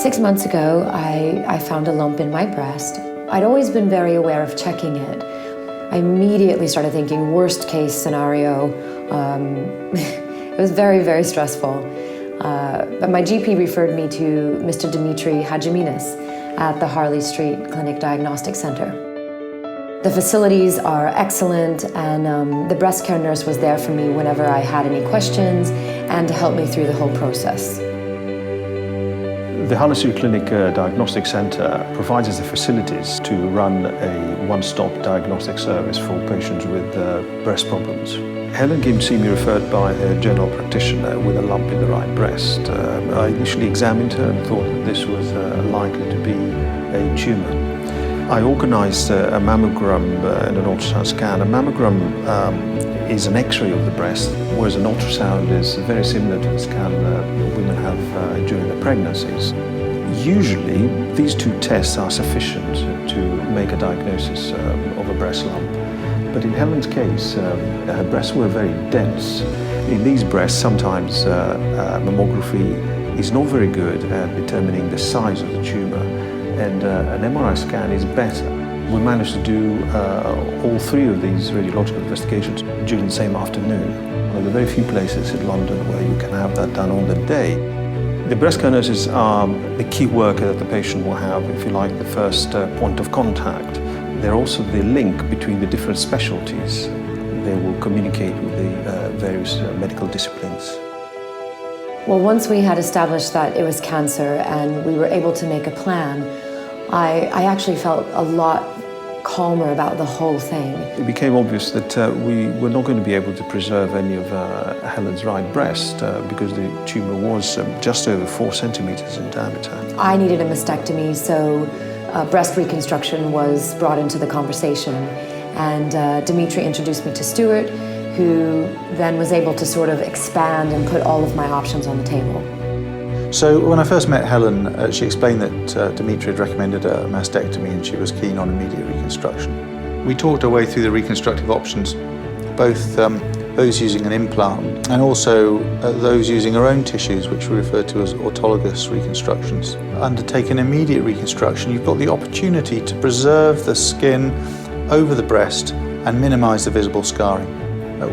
6 months ago, I found a lump in my breast. I'd always been very aware of checking it. I immediately started thinking worst case scenario. It was very, very stressful. But my GP referred me to Mr. Dimitri Hadjiminas at the Harley Street Clinic Diagnostic Center. The facilities are excellent, and the breast care nurse was there for me whenever I had any questions and to help me through the whole process. The Harley Street Clinic Diagnostic Centre provides us the facilities to run a one-stop diagnostic service for patients with breast problems. Helen came to see me referred by a general practitioner with a lump in the right breast. I initially examined her and thought that this was likely to be a tumour. I organised a mammogram and an ultrasound scan. A mammogram is an X-ray of the breast, whereas an ultrasound is very similar to the scan women have during their pregnancies. Usually, these two tests are sufficient to make a diagnosis of a breast lump. But in Helen's case, her breasts were very dense. In these breasts, sometimes mammography is not very good at determining the size of the tumour, and an MRI scan is better. We managed to do all three of these radiological investigations during the same afternoon. One of the very few places in London where you can have that done on the day. The breast care nurses are the key worker that the patient will have, if you like, the first point of contact. They're also the link between the different specialties. They will communicate with the various medical disciplines. Well, once we had established that it was cancer and we were able to make a plan, I actually felt a lot calmer about the whole thing. It became obvious that we were not going to be able to preserve any of Helen's right breast because the tumour was just over 4 centimetres in diameter. I needed a mastectomy, so breast reconstruction was brought into the conversation. And Dimitri introduced me to Stuart, who then was able to sort of expand and put all of my options on the table. So when I first met Helen, she explained that Dimitri had recommended a mastectomy and she was keen on immediate reconstruction. We talked our way through the reconstructive options, both those using an implant and also those using our own tissues, which we refer to as autologous reconstructions. Undertaking immediate reconstruction, you've got the opportunity to preserve the skin over the breast and minimise the visible scarring.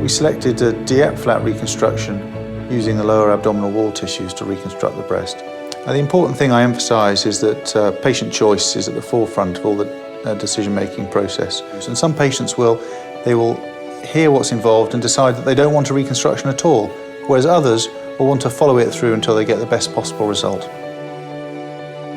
We selected a DIEP flat reconstruction using the lower abdominal wall tissues to reconstruct the breast. The important thing I emphasise is that patient choice is at the forefront of all the decision-making process. And some patients will hear what's involved and decide that they don't want a reconstruction at all, whereas others will want to follow it through until they get the best possible result.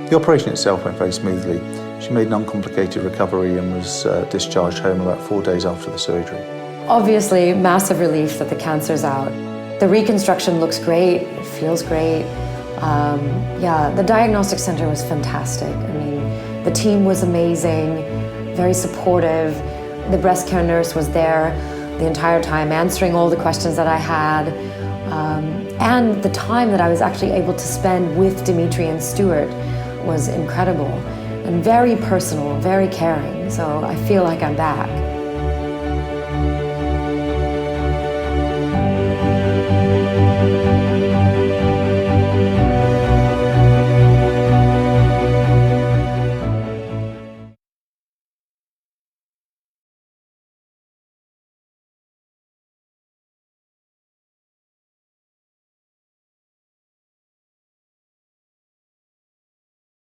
The operation itself went very smoothly. She made an uncomplicated recovery and was discharged home about 4 days after the surgery. Obviously, Massive relief that the cancer's out. The reconstruction looks great, it feels great. Yeah, the diagnostic center was fantastic. I mean, the team was amazing, very supportive. The breast care nurse was there the entire time, answering all the questions that I had. And the time that I was actually able to spend with Dimitri and Stuart was incredible and very personal, very caring. So I feel like I'm back.